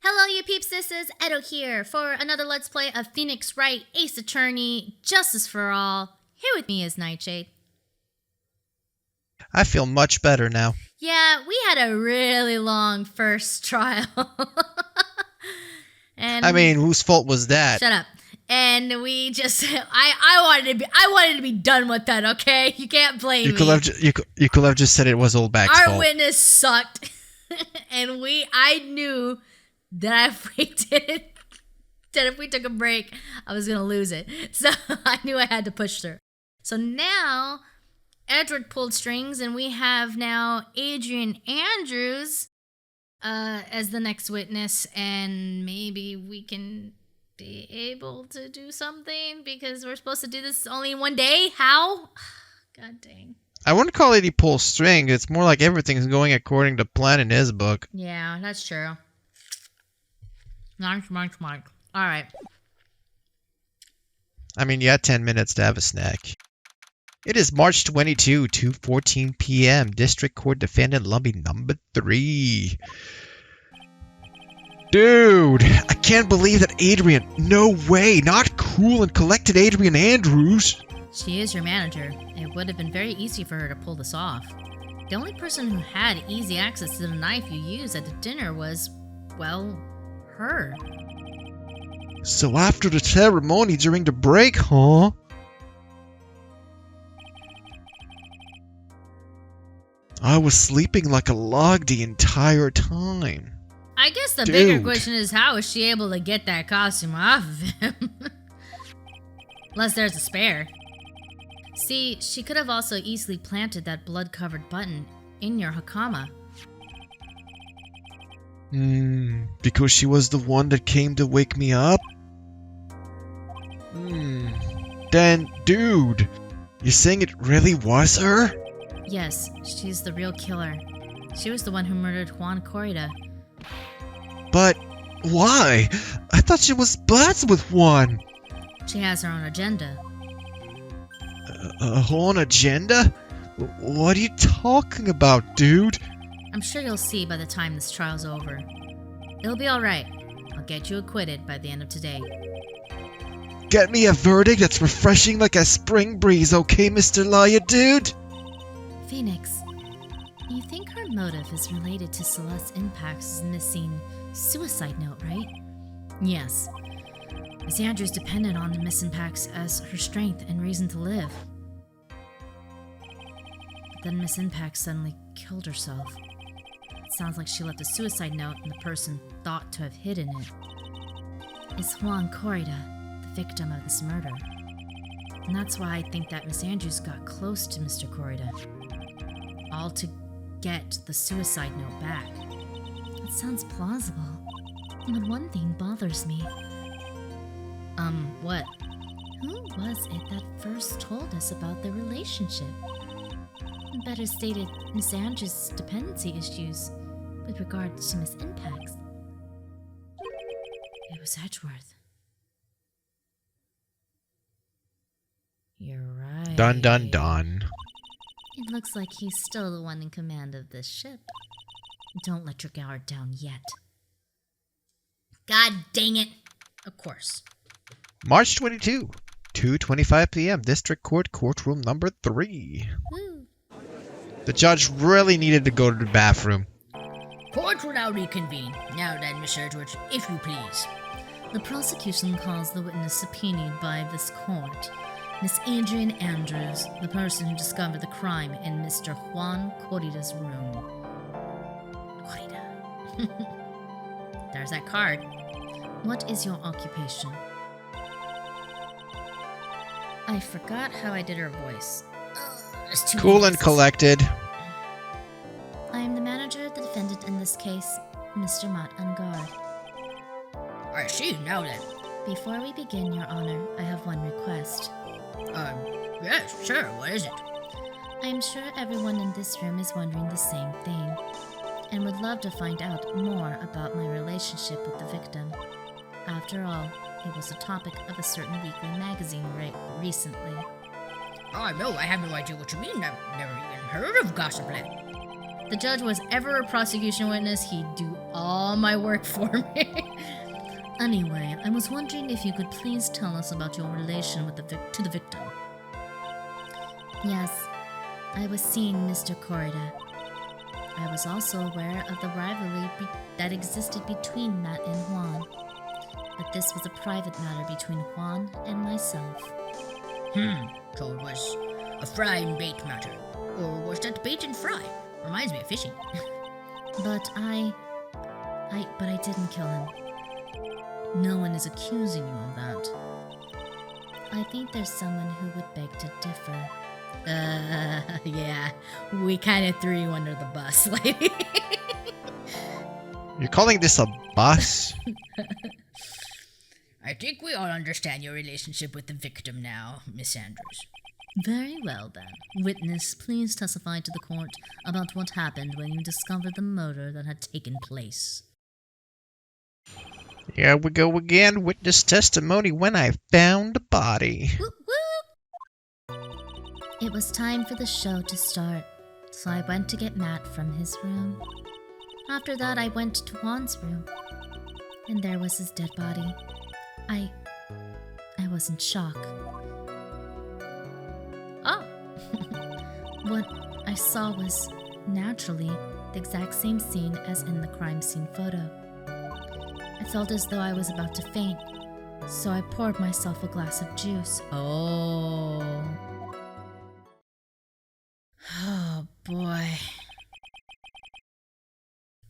Hello, you peeps. This is Edo here for another Let's Play of Phoenix Wright, Ace Attorney, Justice for All. Here with me is Nightshade. I feel much better now. Yeah, we had a really long first trial. And I mean, whose fault was that? shut up. And we just, I wanted to be done with that. Okay, you can't blame me. You could have just said it was Old Back's fault. Our witness sucked, and I knew that if we took a break, I was gonna lose it. So I knew I had to push through. So now Edward pulled strings, and we have now Adrian Andrews as the next witness, and maybe we can be able to do something because we're supposed to do this only in one day. How? God dang. I wouldn't call it he pulls string. It's more like everything's going according to plan in his book. Yeah, that's true. Mike. All right. I mean, you had 10 minutes to have a snack. It is March 22, 2:14 p.m. District Court Defendant Lobby number 3. Dude, I can't believe that Adrian. No way, not cool and collected Adrian Andrews. She is your manager. It would have been very easy for her to pull this off. The only person who had easy access to the knife you used at the dinner was, well, her. So after the ceremony during the break, huh? I was sleeping like a log the entire time. I guess the bigger question is, how is she able to get that costume off of him? Unless there's a spare. See, she could have also easily planted that blood-covered button in your hakama. Because she was the one that came to wake me up? Then, dude, you're saying it really was her? Yes, she's the real killer. She was the one who murdered Juan Corrida. But why? I thought she was buds with Juan. She has her own agenda. A whole agenda? What are you talking about, dude? I'm sure you'll see by the time this trial's over. It'll be alright. I'll get you acquitted by the end of today. Get me a verdict that's refreshing like a spring breeze, okay, Mr. Liar, dude? Phoenix, you think her motive is related to Celeste Impact's missing suicide note, right? Yes. Miss Andrews depended on Miss Impacts as her strength and reason to live. But then Miss Impact suddenly killed herself. It sounds like she left a suicide note and the person thought to have hidden it is Juan Corrida, the victim of this murder. And that's why I think that Miss Andrews got close to Mr. Corrida. All to get the suicide note back. It sounds plausible. But one thing bothers me. What? Who was it that first told us about their relationship? Better stated, Miss Andrews' dependency issues with regard to Miss Impact's. It was Edgeworth. You're right. Dun dun dun. It looks like he's still the one in command of this ship. Don't let your guard down yet. God dang it. Of course. March 22, 2:25 p.m. District Court Courtroom number 3. Woo. The judge really needed to go to the bathroom. Court will now reconvene. Now then, Miss Edwards, if you please. The prosecution calls the witness subpoenaed by this court, Miss Adrian Andrews, the person who discovered the crime in Mr. Juan Corrida's room. Corrida. There's that card. What is your occupation? I forgot how I did her voice. Cool and collected. I am the manager of the defendant in this case, Mr. Mott Ungard. I see, now then. Before we begin, Your Honor, I have one request. Yes, sure, what is it? I am sure everyone in this room is wondering the same thing, and would love to find out more about my relationship with the victim. After all, it was the topic of a certain weekly magazine recently. Oh, no, I have no idea what you mean. I've never even heard of Gossipland. the judge was ever a prosecution witness, he'd do all my work for me. Anyway, I was wondering if you could please tell us about your relation with to the victim. Yes, I was seeing Mr. Corrida. I was also aware of the rivalry that existed between Matt and Juan. But this was a private matter between Juan and myself. So it was a fry and bait matter. Or was that bait and fry? Reminds me of fishing. But I didn't kill him. No one is accusing you of that. I think there's someone who would beg to differ. Yeah. We kind of threw you under the bus, lady. You're calling this a bus? I think we all understand your relationship with the victim now, Miss Andrews. Very well then. Witness, please testify to the court about what happened when you discovered the murder that had taken place. Here we go again. Witness testimony when I found the body. Whoop, whoop. It was time for the show to start, so I went to get Matt from his room. After that, I went to Juan's room, and there was his dead body. I was in shock. Oh! What I saw was, naturally, the exact same scene as in the crime scene photo. I felt as though I was about to faint, so I poured myself a glass of juice. Oh. Oh, boy.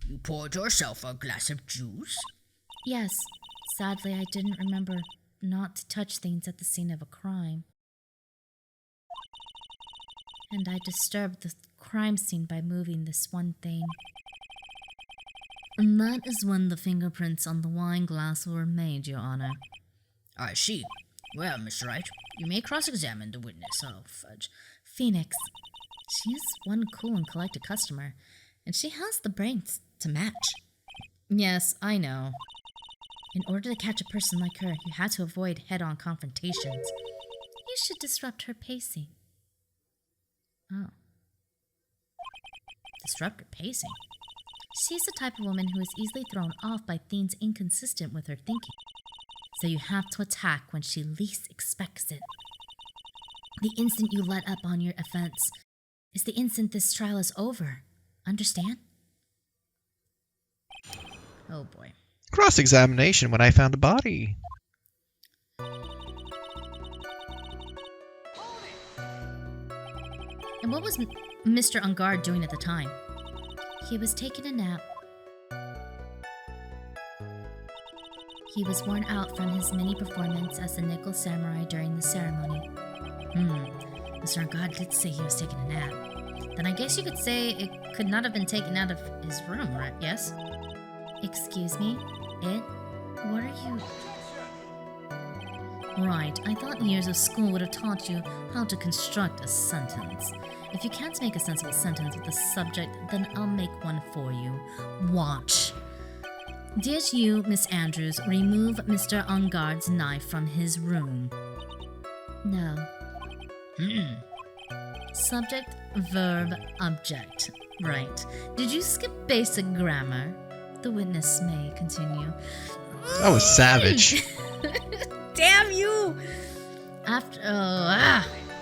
You poured yourself a glass of juice? Yes, sadly I didn't remember not to touch things at the scene of a crime. And I disturbed the crime scene by moving this one thing. And that is when the fingerprints on the wine glass were made, Your Honor. I see. Well, Miss Wright, you may cross-examine the witness. Oh, fudge. Phoenix. She is one cool and collected customer, and she has the brains to match. Yes, I know. In order to catch a person like her, you had to avoid head-on confrontations. You should disrupt her pacing. Oh. Disrupt her pacing? She's the type of woman who is easily thrown off by things inconsistent with her thinking. So you have to attack when she least expects it. The instant you let up on your offense is the instant this trial is over. Understand? Oh boy. Cross-examination when I found the body. And what was Mr. Ungard doing at the time? He was taking a nap. He was worn out from his mini performance as the Nickel Samurai during the ceremony. Mr. Ungard did say he was taking a nap. Then I guess you could say it could not have been taken out of his room, right? Yes? Excuse me? It? What are you... Right, I thought years of school would have taught you how to construct a sentence. If you can't make a sensible sentence with a subject, then I'll make one for you. Watch. Did you, Miss Andrews, remove Mr. Ungard's knife from his room? No. Subject, verb, object. Right. Did you skip basic grammar? The witness may continue. That was savage. Damn you!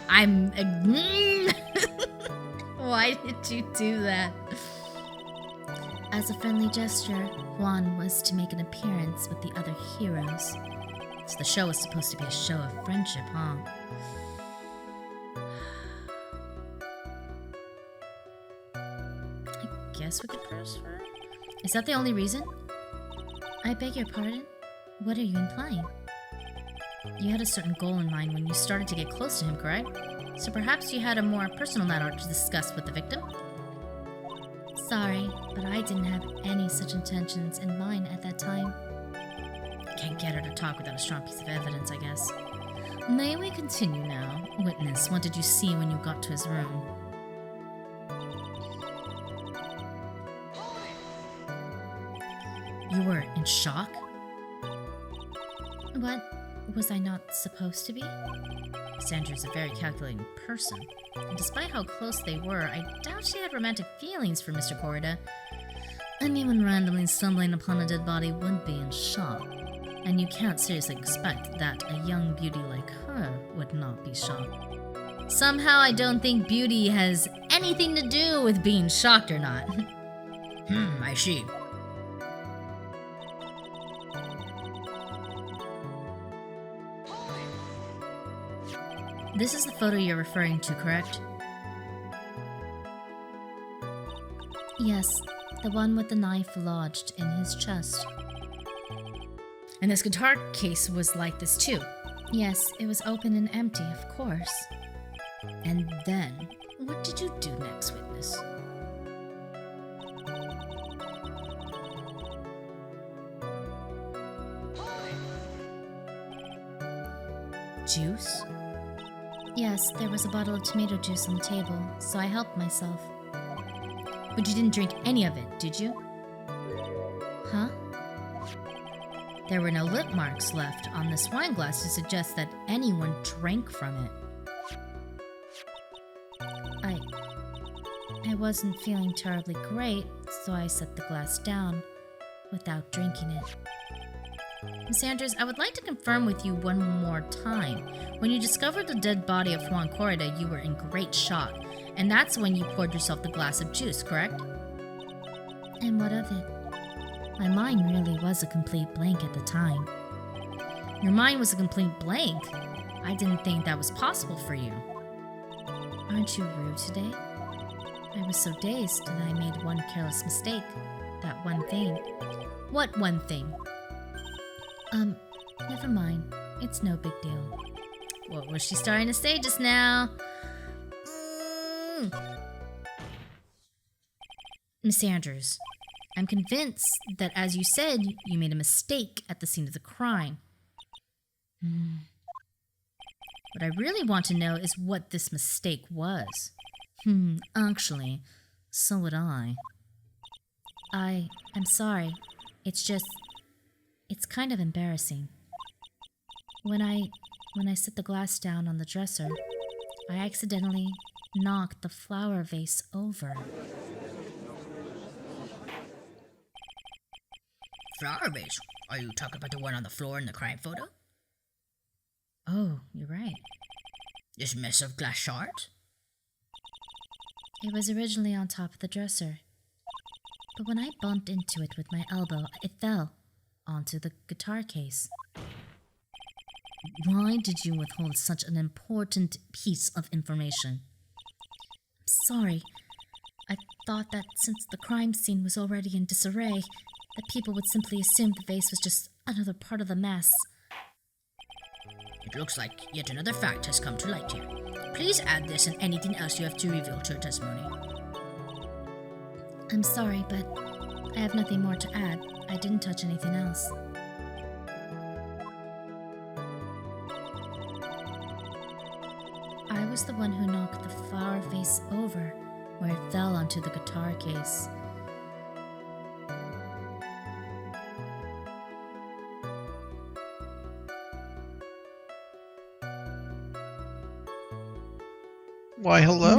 I'm... Why did you do that? As a friendly gesture, Juan was to make an appearance with the other heroes. So the show was supposed to be a show of friendship, huh? I guess we could press for it. Is that the only reason? I beg your pardon? What are you implying? You had a certain goal in mind when you started to get close to him, correct? So perhaps you had a more personal matter to discuss with the victim? Sorry, but I didn't have any such intentions in mind at that time. Can't get her to talk without a strong piece of evidence, I guess. May we continue now? Witness, what did you see when you got to his room? You were in shock? Was I not supposed to be? Sandra's a very calculating person, and despite how close they were, I doubt she had romantic feelings for Mr. Corda. Anyone randomly stumbling upon a dead body would be in shock, and you can't seriously expect that a young beauty like her would not be shocked. Somehow I don't think beauty has anything to do with being shocked or not. I see. This is the photo you're referring to, correct? Yes, the one with the knife lodged in his chest. And this guitar case was like this too. Yes, it was open and empty, of course. And then, what did you do next, witness? Juice? Yes, there was a bottle of tomato juice on the table, so I helped myself. But you didn't drink any of it, did you? Huh? There were no lip marks left on this wine glass to suggest that anyone drank from it. I wasn't feeling terribly great, so I set the glass down without drinking it. Miss Andrews, I would like to confirm with you one more time. When you discovered the dead body of Juan Corrida, you were in great shock, and that's when you poured yourself the glass of juice, correct? And what of it? My mind really was a complete blank at the time. Your mind was a complete blank? I didn't think that was possible for you. Aren't you rude today? I was so dazed that I made one careless mistake. That one thing. What one thing? Never mind. It's no big deal. What was she starting to say just now? Miss Andrews, I'm convinced that, as you said, you made a mistake at the scene of the crime. What I really want to know is what this mistake was. Actually, so would I. I'm sorry. It's kind of embarrassing. When I set the glass down on the dresser, I accidentally knocked the flower vase over. Flower vase? Are you talking about the one on the floor in the crime photo? Oh, you're right. This mess of glass shards? It was originally on top of the dresser, but when I bumped into it with my elbow, it fell onto the guitar case. Why did you withhold such an important piece of information? I'm sorry. I thought that since the crime scene was already in disarray, that people would simply assume the vase was just another part of the mess. It looks like yet another fact has come to light here. Please add this and anything else you have to reveal to your testimony. I'm sorry, but I have nothing more to add. I didn't touch anything else. I was the one who knocked the flower vase over, where it fell onto the guitar case. Why, hello?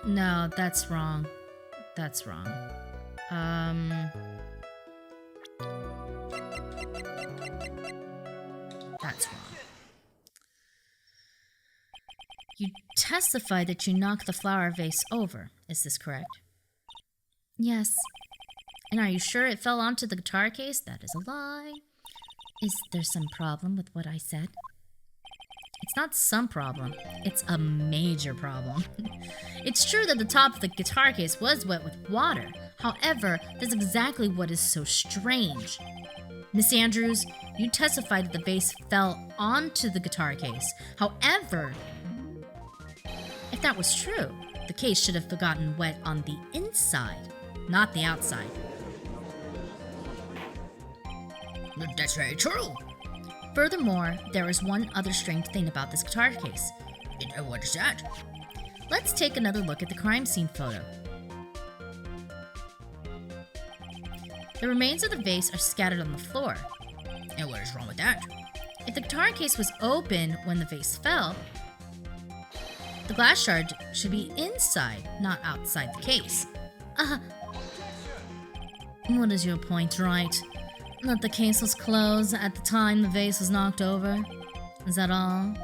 No, that's wrong. That's wrong. That's wrong. You testified that you knocked the flower vase over. Is this correct? Yes. And are you sure it fell onto the guitar case? That is a lie. Is there some problem with what I said? It's not some problem. It's a major problem. It's true that the top of the guitar case was wet with water. However, that's exactly what is so strange. Miss Andrews, you testified that the vase fell onto the guitar case. However, if that was true, the case should have gotten wet on the inside, not the outside. That's very true. Furthermore, there is one other strange thing about this guitar case. What is that? Let's take another look at the crime scene photo. The remains of the vase are scattered on the floor. And what is wrong with that? If the guitar case was open when the vase fell, the glass shard should be inside, not outside the case. What is your point, Wright? That the case was closed at the time the vase was knocked over? Is that all?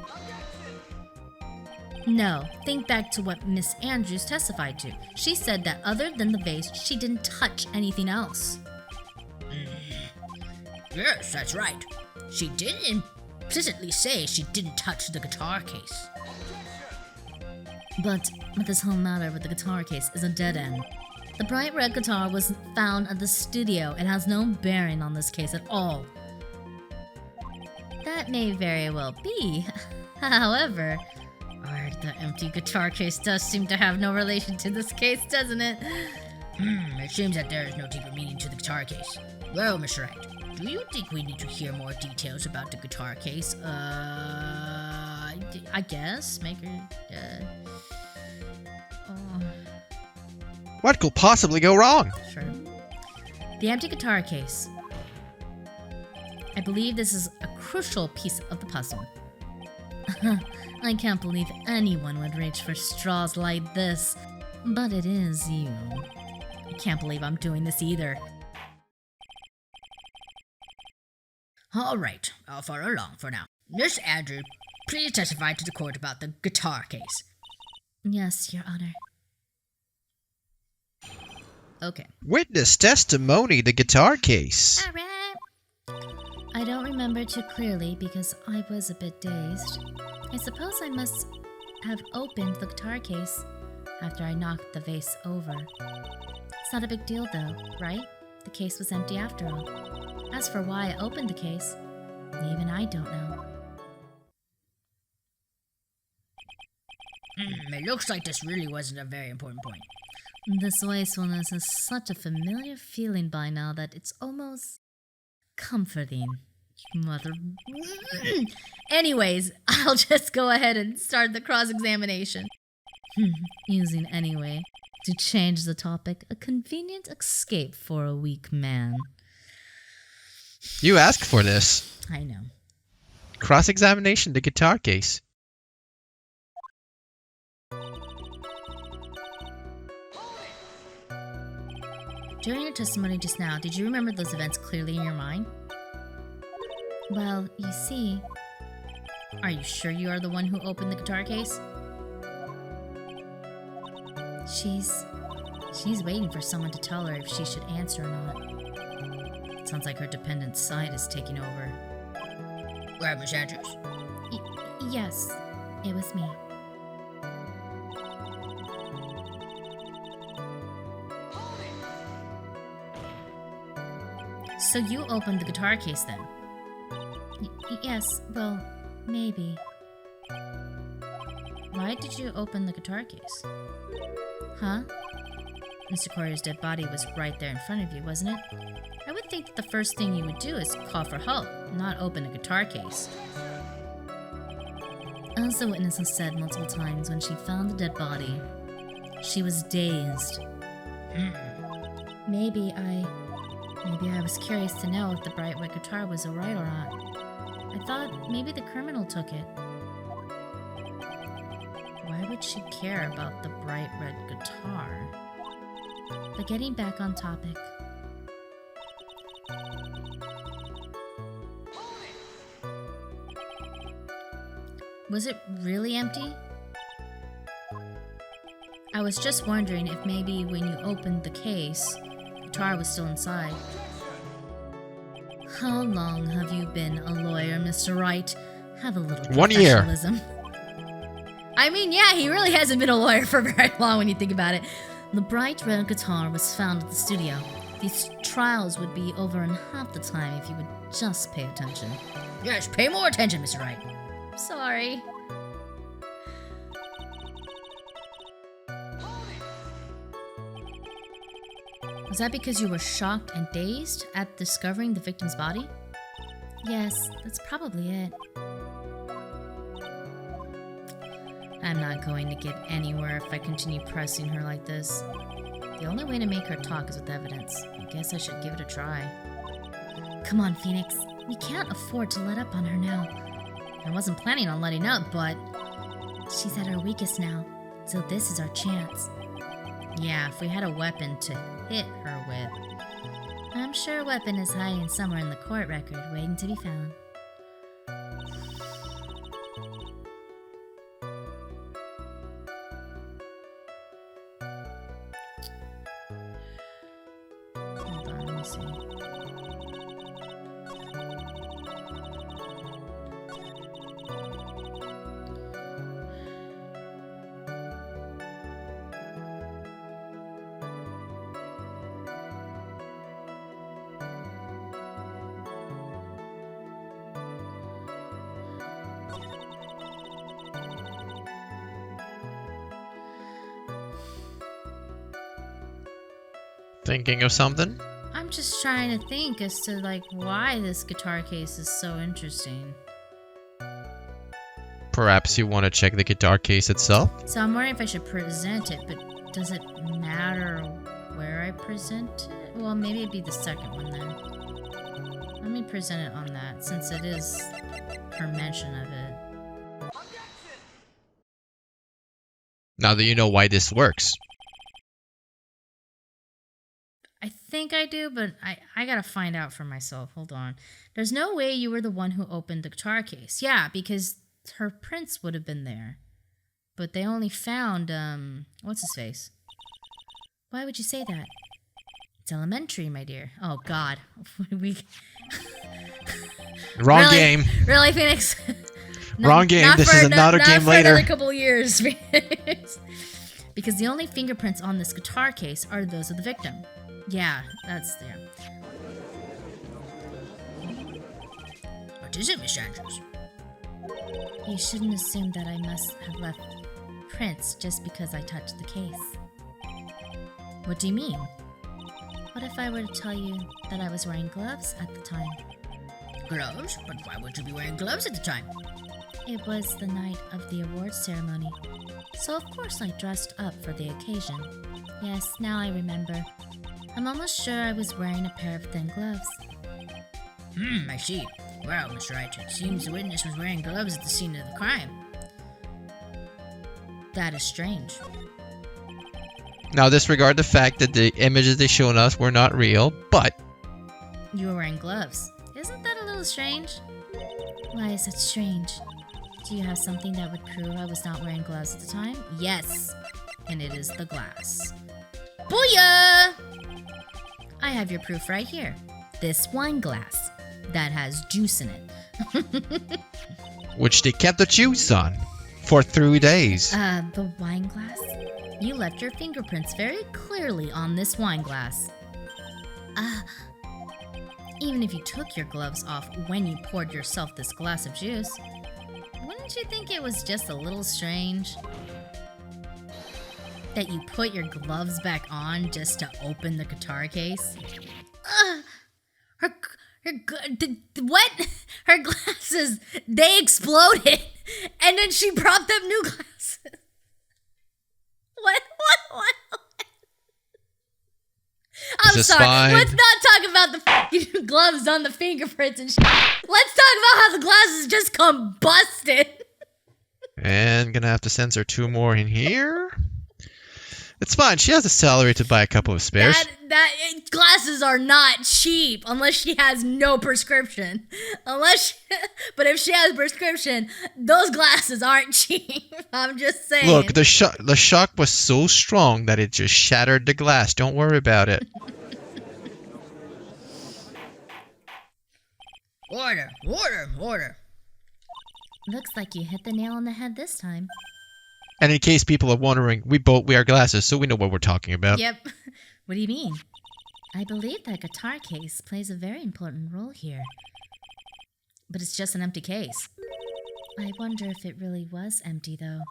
No, think back to what Miss Andrews testified to. She said that other than the vase, she didn't touch anything else. Yes, that's right. She did implicitly say she didn't touch the guitar case. But this whole matter with the guitar case is a dead end. The bright red guitar was found at the studio and has no bearing on this case at all. That may very well be. However, the empty guitar case does seem to have no relation to this case, doesn't it? It seems that there is no deeper meaning to the guitar case. Well, Mr. Wright, do you think we need to hear more details about the guitar case? I guess. What could possibly go wrong? Sure. The empty guitar case. I believe this is a crucial piece of the puzzle. I can't believe anyone would reach for straws like this, but it is you. I can't believe I'm doing this either. All right, I'll follow along for now. Miss Andrews, please testify to the court about the guitar case. Yes, Your Honor. Okay. Witness testimony, the guitar case. All right. I don't remember too clearly because I was a bit dazed. I suppose I must have opened the guitar case after I knocked the vase over. It's not a big deal though, right? The case was empty after all. As for why I opened the case, even I don't know. It looks like this really wasn't a very important point. This wastefulness is such a familiar feeling by now that it's almost comforting. Mother. Anyways, I'll just go ahead and start the cross-examination. Using anyway to change the topic, a convenient escape for a weak man. You asked for this. I know. Cross-examination, the guitar case. During your testimony just now, did you remember those events clearly in your mind? Well, you see... Are you sure you are the one who opened the guitar case? She's waiting for someone to tell her if she should answer or not. Sounds like her dependent's side is taking over. Well, Miss Andrews? Yes, it was me. So you opened the guitar case then? Yes, well, maybe. Why did you open the guitar case? Huh? Mr. Corey's dead body was right there in front of you, wasn't it? I would think that the first thing you would do is call for help, not open a guitar case. As the witness has said multiple times, when she found the dead body, she was dazed. Maybe I was curious to know if the bright red guitar was alright or not. I thought maybe the criminal took it. Why would she care about the bright red guitar? But getting back on topic. Was it really empty? I was just wondering if maybe when you opened the case, the guitar was still inside. How long have you been a lawyer, Mr. Wright? Have a little 1 year. professionalism. I mean, yeah, he really hasn't been a lawyer for very long when you think about it. The bright red guitar was found at the studio. These trials would be over in half the time if you would just pay attention. Yes, pay more attention, Mr. Wright. Sorry. Was that because you were shocked and dazed at discovering the victim's body? Yes, that's probably it. I'm not going to get anywhere if I continue pressing her like this. The only way to make her talk is with evidence. I guess I should give it a try. Come on, Phoenix. We can't afford to let up on her now. I wasn't planning on letting up, but she's at her weakest now, so this is our chance. Yeah, if we had a weapon to hit her with. I'm sure a weapon is hiding somewhere in the court record, waiting to be found. Hold on, let me see. Thinking of something? I'm just trying to think as to like why this guitar case is so interesting. Perhaps you want to check the guitar case itself? So I'm wondering if I should present it, but does it matter where I present it? Well, maybe it'd be the second one then. Let me present it on that, since it is her mention of it. Now that you know why this works. I think I do, but I gotta find out for myself. Hold on. There's no way you were the one who opened the guitar case. Yeah, because her prints would have been there. But they only found, what's his face? Why would you say that? It's elementary, my dear. Oh, God. Wrong Really? game. Really, Phoenix? Wrong game. This is another game for later. Another couple years, Phoenix. Because the only fingerprints on this guitar case are those of the victim. Yeah, that's there. What is it, Miss Andrews? You shouldn't assume that I must have left prints just because I touched the case. What do you mean? What if I were to tell you that I was wearing gloves at the time? Gloves? But why would you be wearing gloves at the time? It was the night of the awards ceremony, so of course I dressed up for the occasion. Yes, now I remember. I'm almost sure I was wearing a pair of thin gloves. I see. Well, Miss Wright, it seems the witness was wearing gloves at the scene of the crime. That is strange. Now disregard the fact that the images they shown us were not real, but You were wearing gloves. Isn't that a little strange? Why is that strange? Do you have something that would prove I was not wearing gloves at the time? Yes, and it is the glass. Booyah! I have your proof right here. This wine glass that has juice in it. which they kept the juice on for 3 days. The wine glass? You left your fingerprints very clearly on this wine glass. Even if you took your gloves off when you poured yourself this glass of juice, wouldn't you think it was just a little strange that you put your gloves back on just to open the guitar case? What? Her glasses, they exploded, and then she brought them new glasses. What? I'm This is sorry. fine. Let's not talk about the fucking gloves on the fingerprints and shit. Let's talk about how the glasses just combusted. And gonna have to censor 2 more in here. It's fine. She has the salary to buy a couple of spares. Glasses are not cheap unless she has no prescription. But if she has prescription, those glasses aren't cheap. I'm just saying. Look, the shock was so strong that it just shattered the glass. Don't worry about it. Order! Looks like you hit the nail on the head this time. And in case people are wondering, we both wear glasses, so we know what we're talking about. Yep. What do you mean? I believe that guitar case plays a very important role here. But it's just an empty case. I wonder if it really was empty, though.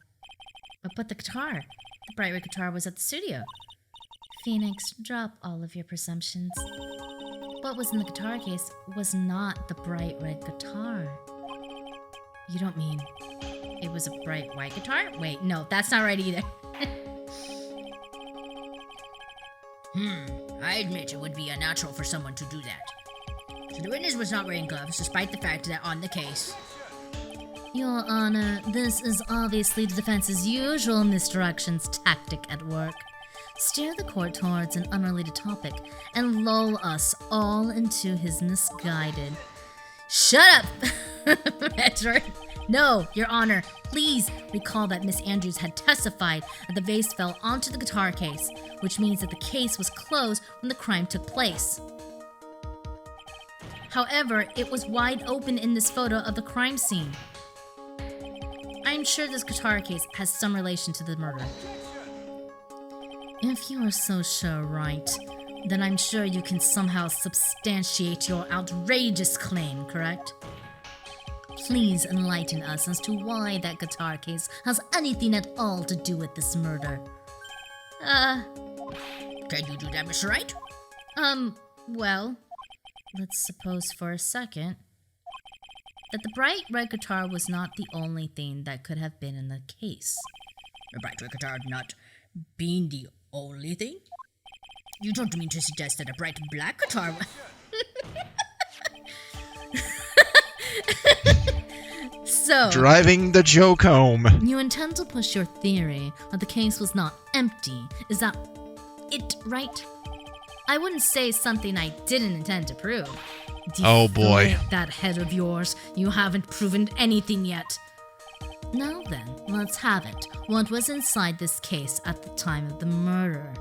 But the guitar. The bright red guitar was at the studio. Phoenix, drop all of your presumptions. What was in the guitar case was not the bright red guitar. You don't mean it was a bright white guitar? Wait, no, that's not right either. I admit it would be unnatural for someone to do that. So the witness was not wearing gloves, despite the fact that on the case... Your Honor, this is obviously the defense's usual misdirections tactic at work. Steer the court towards an unrelated topic and lull us all into his misguided... Shut up, Edward! No, Your Honor, please recall that Miss Andrews had testified that the vase fell onto the guitar case, which means that the case was closed when the crime took place. However, it was wide open in this photo of the crime scene. I'm sure this guitar case has some relation to the murder. If you are so sure, Wright, then I'm sure you can somehow substantiate your outrageous claim, correct? Please enlighten us as to why that guitar case has anything at all to do with this murder. Can you do that, Mr. Wright? Well, let's suppose for a second that the bright red guitar was not the only thing that could have been in the case. The bright red guitar not being the only thing? You don't mean to suggest that a bright black guitar... So, Driving the joke home. you intend to push your theory that the case was not empty. Is that it, right? I wouldn't say something I didn't intend to prove. Oh, boy. Deflate that head of yours. You haven't proven anything yet. Now then, let's have it. What was inside this case at the time of the murder?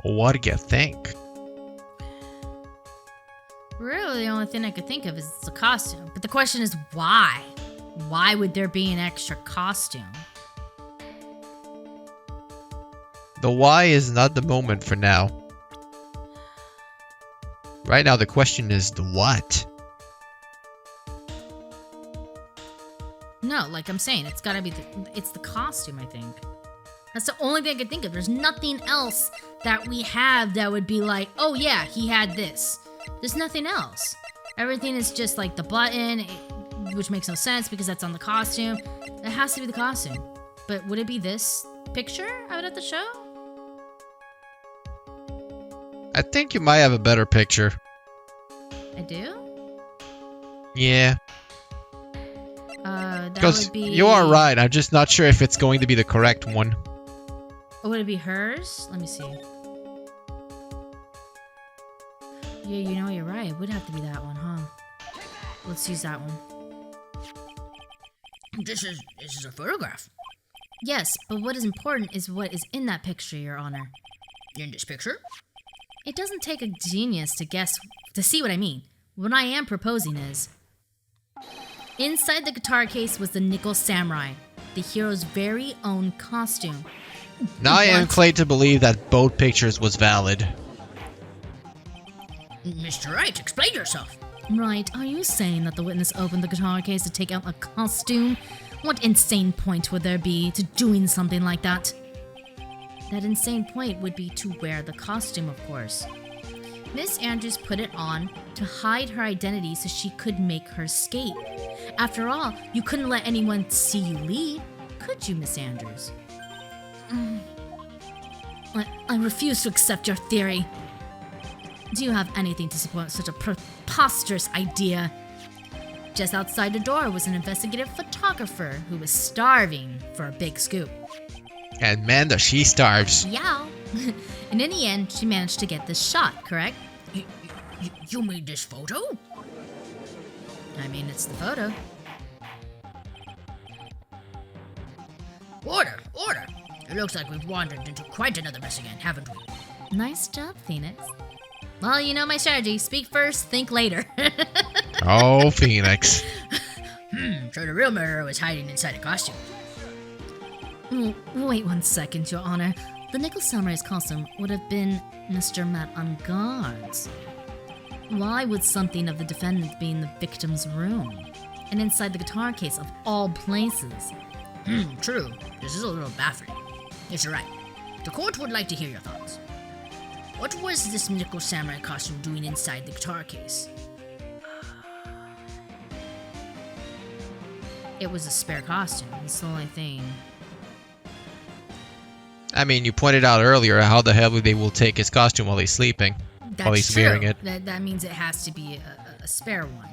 What do you think? Really, the only thing I could think of is the costume. But the question is why? Why would there be an extra costume? The why is not the moment for now. Right now, the question is the what. No, like I'm saying, it's gotta be it's the costume, I think. That's the only thing I could think of. There's nothing else that we have that would be like, oh yeah, he had this. There's nothing else. Everything is just like the button, which makes no sense because that's on the costume. It has to be the costume. But would it be this picture out at the show? I think you might have a better picture. I do? Yeah. That Because would be... you are right. I'm just not sure if it's going to be the correct one. Oh, would it be hers? Let me see. Yeah, you know, you're right. It would have to be that one, huh? Let's use that one. This is a photograph. Yes, but what is important is what is in that picture, Your Honor. In this picture? It doesn't take a genius to see what I mean. What I am proposing is... inside the guitar case was the Nickel Samurai, the hero's very own costume. Now I am What? inclined to believe that both pictures was valid. Mr. Wright, explain yourself. Right, are you saying that the witness opened the guitar case to take out a costume? What insane point would there be to doing something like that? That insane point would be to wear the costume, of course. Miss Andrews put it on to hide her identity so she could make her escape. After all, you couldn't let anyone see you leave, could you, Miss Andrews? I refuse to accept your theory. Do you have anything to support such a preposterous idea? Just outside the door was an investigative photographer who was starving for a big scoop. And man, does she starves. Yeah. And in the end, she managed to get this shot, correct? You made this photo? I mean, it's the photo. Order! It looks like we've wandered into quite another mess again, haven't we? Nice job, Phoenix. Well, you know my strategy. Speak first, think later. Oh, Phoenix. So the real murderer was hiding inside a costume. Wait 1 second, Your Honor. The Nickel Samurai's costume would have been Mr. Matt on guard's. Why would something of the defendant be in the victim's room? And inside the guitar case of all places? True. This is a little baffling. Yes, you're right. The court would like to hear your thoughts. What was this nickel samurai costume doing inside the guitar case? It was a spare costume. It's the only thing. I mean, you pointed out earlier how the hell they will take his costume while he's sleeping. While he's That's true. wearing it. That means it has to be a spare one.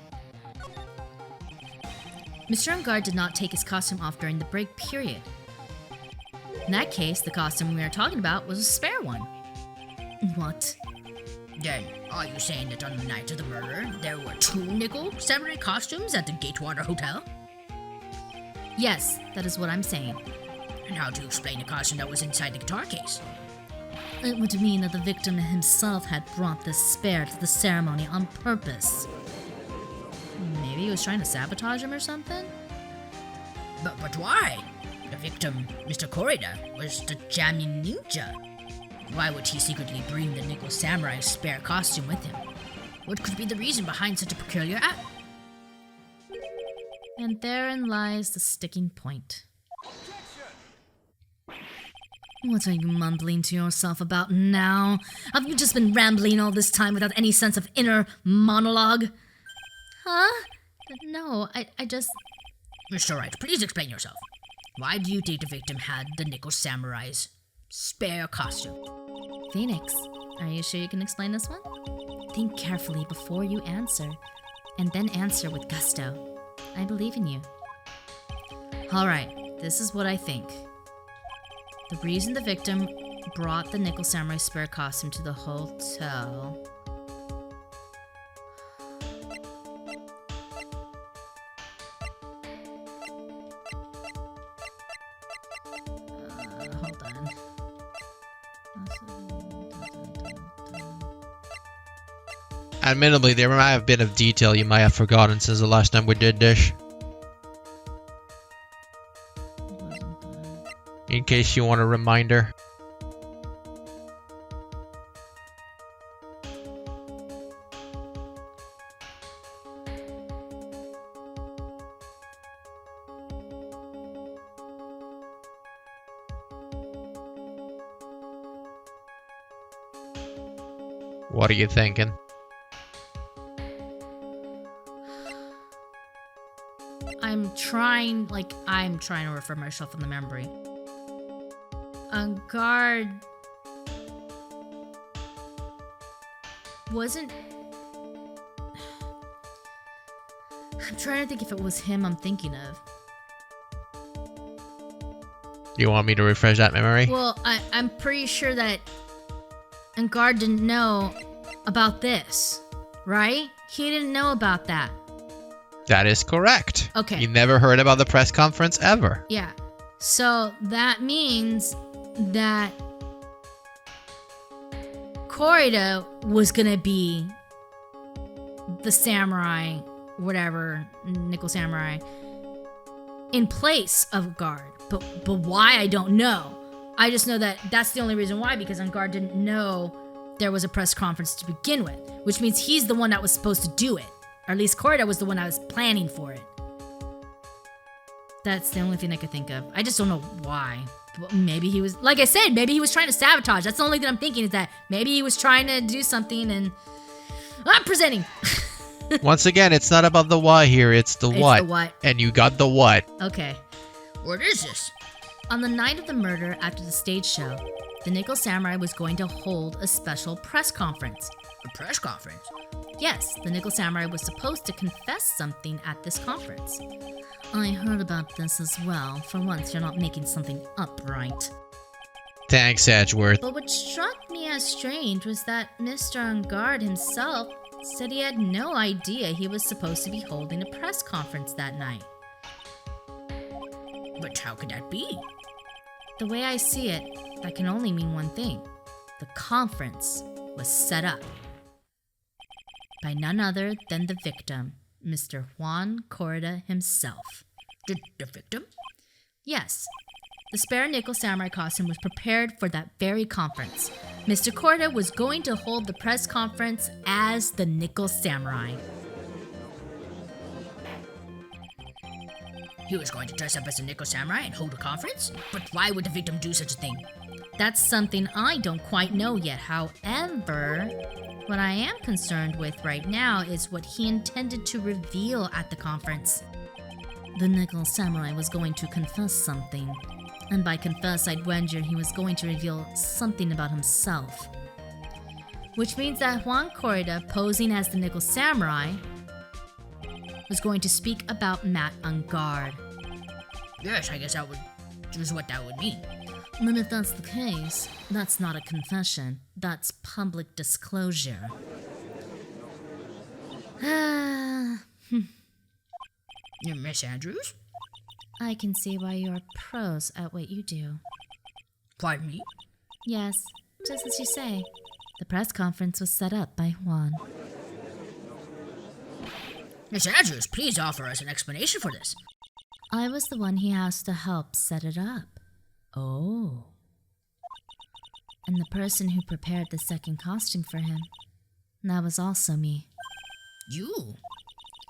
Mr. Ungard did not take his costume off during the break period. In that case, the costume we are talking about was a spare one. What? Then, are you saying that on the night of the murder, there were 2 nickel samurai costumes at the Gatewater Hotel? Yes, that is what I'm saying. And how do you explain the costume that was inside the guitar case? It would mean that the victim himself had brought this spare to the ceremony on purpose. Maybe he was trying to sabotage him or something? But why? The victim, Mr. Korida, was the jamming ninja. Why would he secretly bring the nickel samurai spare costume with him? What could be the reason behind such a peculiar act? And therein lies the sticking point. What are you mumbling to yourself about now? Have you just been rambling all this time without any sense of inner monologue? Huh? No, I just... Mr. Wright, please explain yourself. Why do you think the victim had the nickel samurai's spare costume? Phoenix, are you sure you can explain this one? Think carefully before you answer, and then answer with gusto. I believe in you. Alright, this is what I think. The reason the victim brought the nickel samurai spare costume to the hotel... hold on. Admittedly, there might have been a detail you might have forgotten since the last time we did this. In case you want a reminder. What are you thinking? I'm trying to refer myself in the memory. Guard wasn't... I'm trying to think if it was him I'm thinking of. You want me to refresh that memory? Well, I'm pretty sure that Guard didn't know about this, right? He didn't know about that. That is correct. Okay. You never heard about the press conference ever. Yeah. So that means that Korida was gonna be the samurai, whatever, nickel samurai, in place of Guard. But why, I don't know. I just know that that's the only reason why, because Guard didn't know there was a press conference to begin with, which means he's the one that was supposed to do it. Or at least Korida was the one that was planning for it. That's the only thing I could think of. I just don't know why. But maybe he was, like I said, maybe he was trying to sabotage. That's the only thing I'm thinking, is that maybe he was trying to do something and... I'm presenting! Once again, it's not about the why here, it's the what. The what. And you got the what. Okay. What is this? On the night of the murder, after the stage show, the Nickel Samurai was going to hold a special press conference. A press conference? Yes, the Nickel Samurai was supposed to confess something at this conference. I heard about this as well. For once, you're not making something up, right? Thanks, Edgeworth. But what struck me as strange was that Mr. Ungard himself said he had no idea he was supposed to be holding a press conference that night. But how could that be? The way I see it, that can only mean one thing. The conference was set up by none other than the victim, Mr. Juan Korida himself. The victim? Yes. The spare nickel samurai costume was prepared for that very conference. Mr. Korida was going to hold the press conference as the Nickel Samurai. He was going to dress up as a nickel samurai and hold a conference? But why would the victim do such a thing? That's something I don't quite know yet. However, what I am concerned with right now is what he intended to reveal at the conference. The Nickel Samurai was going to confess something, and by confess, I'd wager he was going to reveal something about himself. Which means that Juan Corrida, posing as the Nickel Samurai, was going to speak about Matt on guard. Yes, I guess that was what that would mean. Then if that's the case, that's not a confession. That's public disclosure. Miss Andrews? I can see why you're pros at what you do. Pardon me? Yes, just as you say. The press conference was set up by Juan. Miss Andrews, please offer us an explanation for this. I was the one he asked to help set it up. Oh. And the person who prepared the second costume for him, that was also me. You?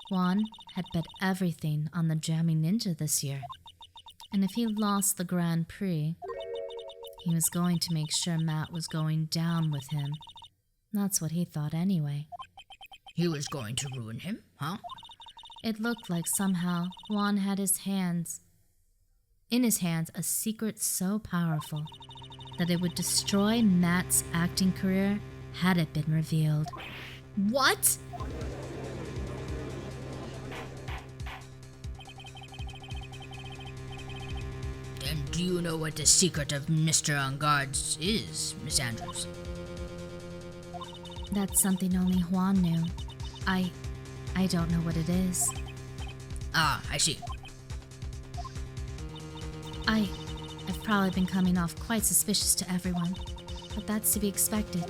Juan had bet everything on the Jamming Ninja this year. And if he lost the Grand Prix, he was going to make sure Matt was going down with him. That's what he thought anyway. He was going to ruin him, huh? It looked like somehow Juan had in his hands a secret so powerful that it would destroy Matt's acting career had it been revealed. What? And do you know what the secret of Mr. On Guard's is, Miss Andrews? That's something only Juan knew. I don't know what it is. Ah, I see. I've probably been coming off quite suspicious to everyone, but that's to be expected.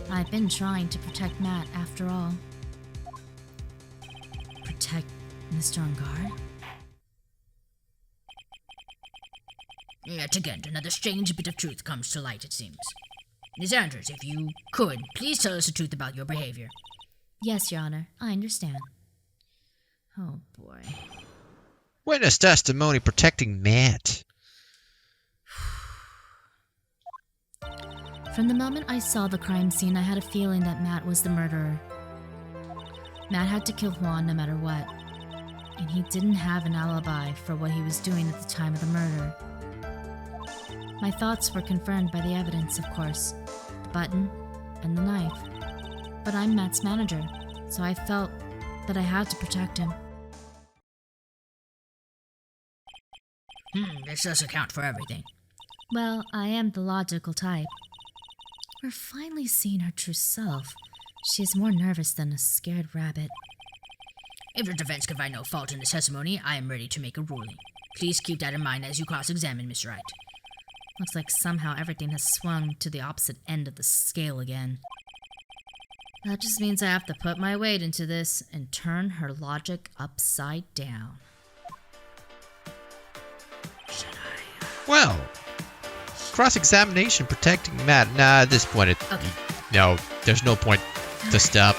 I've been trying to protect Matt after all. Protect Mr. On Guard? Yet again, another strange bit of truth comes to light, it seems. Miss Andrews, if you could, please tell us the truth about your behavior. Yes, Your Honor, I understand. Oh boy. Witness testimony protecting Matt. From the moment I saw the crime scene, I had a feeling that Matt was the murderer. Matt had to kill Juan no matter what, and he didn't have an alibi for what he was doing at the time of the murder. My thoughts were confirmed by the evidence, of course, the button and the knife. But I'm Matt's manager, so I felt that I had to protect him. This does account for everything. Well, I am the logical type. We're finally seeing her true self. She is more nervous than a scared rabbit. If the defense can find no fault in this testimony, I am ready to make a ruling. Please keep that in mind as you cross-examine Mr. Wright. Looks like somehow everything has swung to the opposite end of the scale again. That just means I have to put my weight into this and turn her logic upside down. Should I? Well, cross-examination protecting Matt. Nah, at this point, Okay. no, there's no point to stop.